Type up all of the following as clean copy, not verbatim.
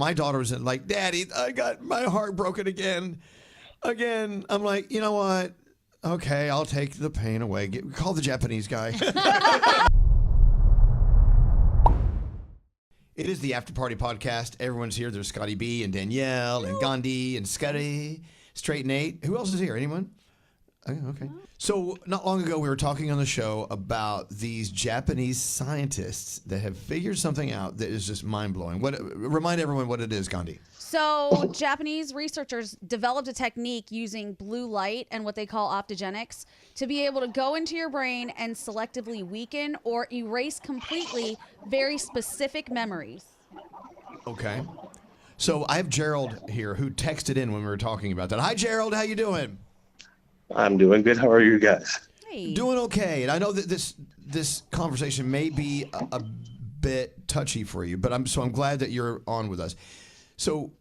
my daughter was like, Daddy, I got my heart broken again. I'm like, you know what? Okay, I'll take the pain away. Call the Japanese guy. It is the After Party Podcast. Everyone's here. There's Scotty B and Danielle and Gandhi and Scotty, Straight Nate. Who else is here? Anyone? Okay. So not long ago, we were talking on the show about these Japanese scientists that have figured something out that is just mind-blowing. Remind everyone what it is, Gandhi. So Japanese researchers developed a technique using blue light and what they call optogenics to be able to go into your brain and selectively weaken or erase completely very specific memories. Okay. So I have Gerald here who texted in when we were talking about that. Hi, Gerald. How you doing? I'm doing good. How are you guys? Hey. Doing okay. And I know that this conversation may be a bit touchy for you, but I'm glad that you're on with us. So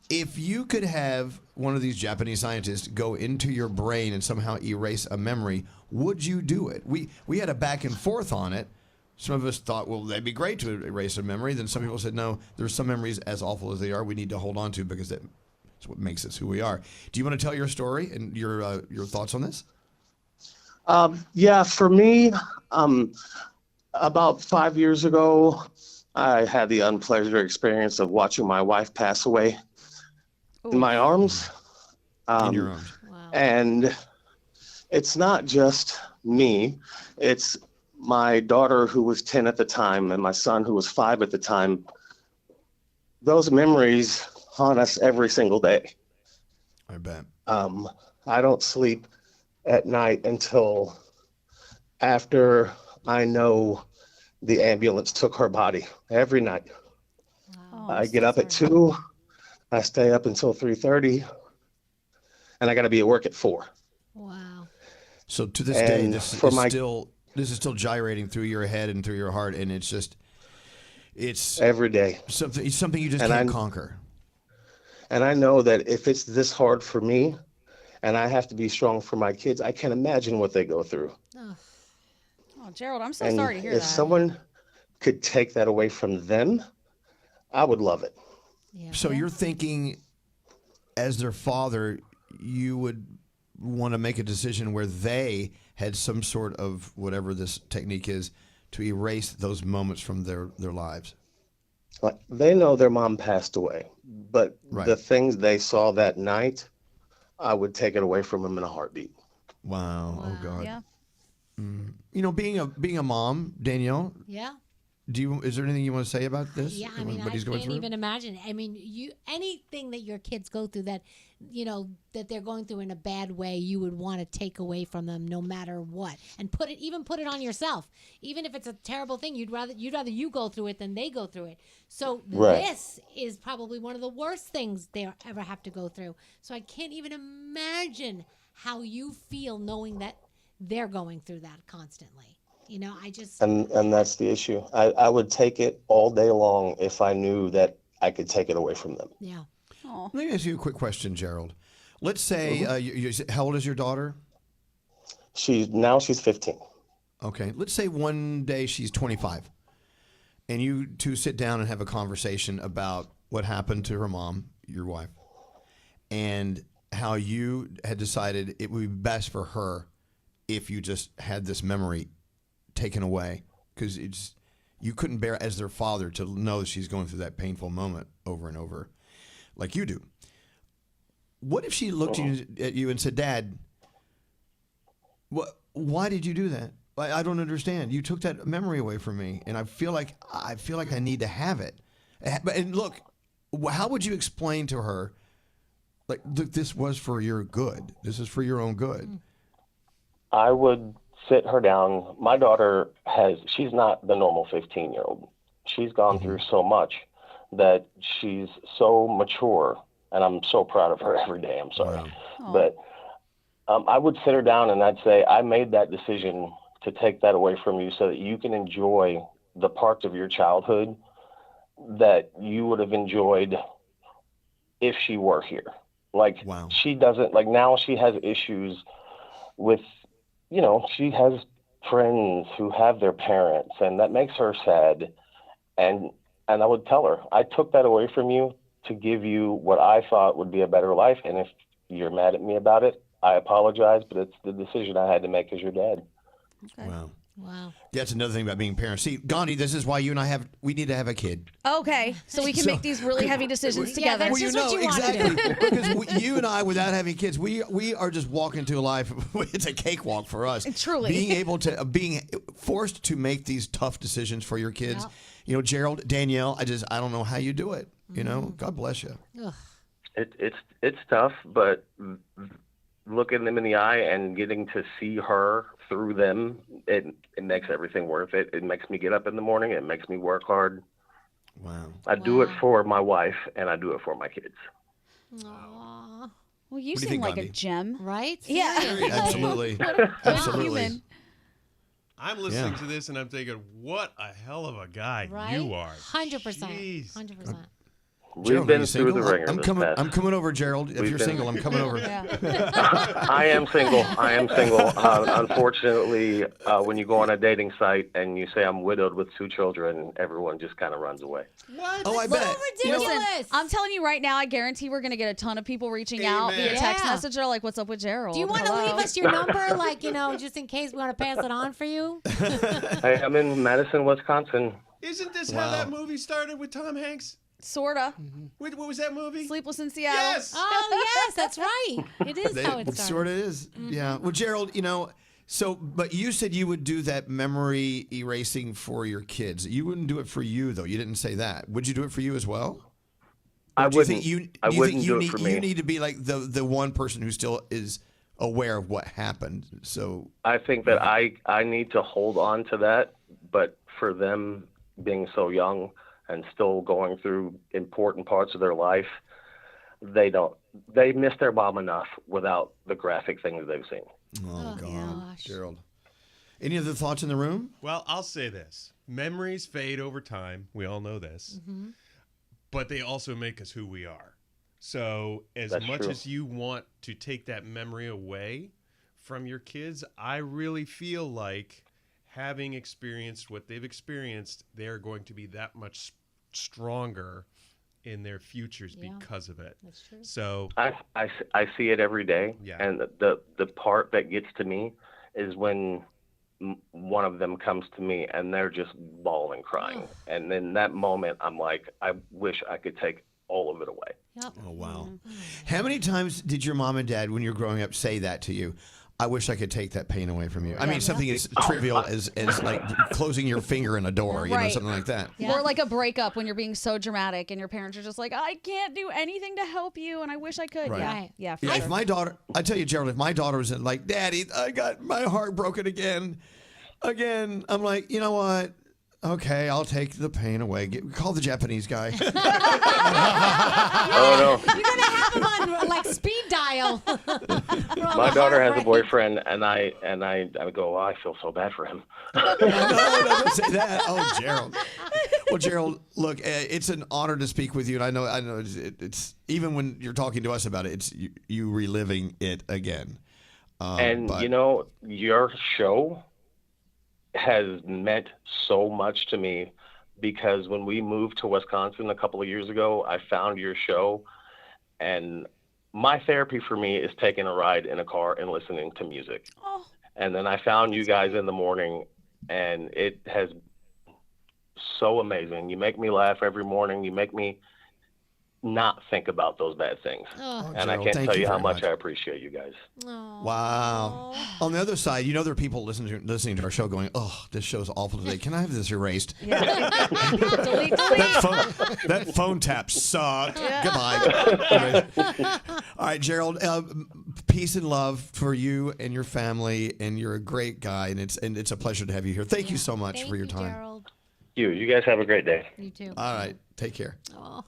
if you could have one of these Japanese scientists go into your brain and somehow erase a memory, would you do it? We had a back and forth on it. Some of us thought, well, that'd be great to erase a memory. Then some people said, no, there's some memories, as awful as they are, we need to hold on to because it's what makes us who we are. Do you want to tell your story and your thoughts on this? Yeah, for me, about 5 years ago, I had the unpleasant experience of watching my wife pass away in my arms. In your arms. Wow. And it's not just me. It's my daughter, who was 10 at the time, and my son, who was 5 at the time. Those memories haunt us every single day. I bet. I don't sleep at night until after I know the ambulance took her body. Every night. Wow. I get up at 2, I stay up until 3:30, and I got to be at work at 4. Wow. So to this day, this is still gyrating through your head and through your heart, and it's every day. Something you just can't conquer. And I know that if it's this hard for me, and I have to be strong for my kids, I can't imagine what they go through. Oh, Gerald, I'm so sorry to hear that. If someone could take that away from them, I would love it. Yeah. So you're thinking, as their father, you would want to make a decision where they had some sort of whatever this technique is to erase those moments from their lives. Like, they know their mom passed away, but the things they saw that night, I would take it away from them in a heartbeat. Wow. Oh God. Yeah. You know, being a mom, Danielle. Yeah. Is there anything you want to say about this? Yeah, I mean, I can't even imagine. I mean, anything that your kids go through that, that they're going through in a bad way, you would want to take away from them no matter what, and put it on yourself. Even if it's a terrible thing, you'd rather you go through it than they go through it. So This is probably one of the worst things they ever have to go through. So I can't even imagine how you feel knowing that they're going through that constantly. I just... And that's the issue. I would take it all day long if I knew that I could take it away from them. Yeah. Oh. Let me ask you a quick question, Gerald. Let's say, how old is your daughter? She's 15. Okay. Let's say one day she's 25, and you two sit down and have a conversation about what happened to her mom, your wife, and how you had decided it would be best for her if you just had this memory taken away, because you couldn't bear as their father to know she's going through that painful moment over and over like you do. What if she looked at you and said, Dad, why did you do that? I don't understand. You took that memory away from me, and I feel like I need to have it. And look, how would you explain to her, like, look, this was for your good. This is for your own good. I would sit her down. My daughter she's not the normal 15-year-old. She's gone through so much that she's so mature, and I'm so proud of her every day. I'm sorry. Wow. But I would sit her down and I'd say, I made that decision to take that away from you so that you can enjoy the parts of your childhood that you would have enjoyed if she were here. Like, she doesn't, like, now she has issues with, she has friends who have their parents, and that makes her sad. And I would tell her, I took that away from you to give you what I thought would be a better life. And if you're mad at me about it, I apologize, but it's the decision I had to make as your dad. Okay. Wow. That's another thing about being parents. See, Gandhi, this is why you and I we need to have a kid. Okay, so we can make these really heavy decisions Yeah, together. that's just what you want to do. exactly. Because you and I, without having kids, we are just walking through life. It's a cakewalk for us. Truly. Being able to, being forced to make these tough decisions for your kids. Yep. You know, Gerald, Danielle, I don't know how you do it. You know, God bless you. Ugh. It's tough, but looking them in the eye and getting to see her through them, it makes everything worth it. It makes me get up in the morning. It makes me work hard. Wow. I do it for my wife, and I do it for my kids. Aw. Well, you What do you seem think, like Gandhi? a gem. Right? Yeah. Seriously. Absolutely. Good Absolutely. human. I'm listening Yeah. to this and I'm thinking, what a hell of a guy Right? you are. 100%. Jeez. 100%. We've Gerald, are been you through the single? ringer. I'm this coming. past- I'm coming over, Gerald. If We've you're been- single, I'm coming over. Yeah. I am single. Unfortunately, when you go on a dating site and you say I'm widowed with 2 children, everyone just kind of runs away. What? Oh, I So bet. ridiculous. Listen, I'm telling you right now, I guarantee we're going to get a ton of people reaching out via Amen. text Yeah. message. They're like, what's up with Gerald? Do you want to Hello? leave us your number, like, just in case we want to pass it on for you? Hey, I'm in Madison, Wisconsin. Isn't this Wow. how that movie started with Tom Hanks? Sorta. What was that movie? Sleepless in Seattle. Yes. Oh, yes, that's right. It is how it It started. sort of is. Yeah. Well, Gerald, but you said you would do that memory erasing for your kids. You wouldn't do it for you, though. You didn't say that. Would you do it for you as well? I Or do you think wouldn't. you I wouldn't think do you it for need, me. You need to be like the one person who still is aware of what happened. So I think that I need to hold on to that, but for them being so young and still going through important parts of their life, they miss their mom enough without the graphic things they've seen. Oh, God, gosh. Gerald. Any other thoughts in the room? Well, I'll say this. Memories fade over time. We all know this. Mm-hmm. But they also make us who we are. So as That's much true. as you want to take that memory away from your kids, I really feel like having experienced what they've experienced, they're going to be that much stronger in their futures Yeah. because of it. That's true. So I see it every day, Yeah. and the part that gets to me is when one of them comes to me and they're just bawling, crying, and in that moment I'm like, I wish I could take all of it away. Yep. Oh, wow. How many times did your mom and dad, when you were growing up, say that to you? I wish I could take that pain away from you. I mean, something as trivial as like closing your finger in a door, Right. something like that. Yeah. Or like a breakup when you're being so dramatic and your parents are just like, I can't do anything to help you and I wish I could. Right. Yeah. Right. Yeah. For Yeah, sure. if my daughter, I tell you, Gerald, if my daughter was like, Daddy, I got my heart broken again, I'm like, you know what? Okay, I'll take the pain away. Call the Japanese guy. Oh no. You're going to have him on, like, speed dial. My daughter has a boyfriend, and I go, I feel so bad for him. No, don't say that. Oh, Gerald. Well, Gerald, look, it's an honor to speak with you, and I know, it's even when you're talking to us about it, it's you reliving it again. And but- your show has meant so much to me because when we moved to Wisconsin a couple of years ago, I found your show, and my therapy for me is taking a ride in a car and listening to music. Oh. And then I found you guys in the morning, and it has so amazing. You make me laugh every morning. You make me not think about those bad things. Oh. And I Gerald, can't thank tell you you how very much much. I appreciate you guys. Wow. On the other side, there are people listening to our show going, oh, this show's awful today. Can I have this erased? Yeah. delete. That phone tap sucked. Goodbye. All right, Gerald, peace and love for you and your family, and you're a great guy, and it's a pleasure to have you here. Thank you so much Thank for your you, time. Gerald. You guys have a great day. You too. All right, take care. Oh.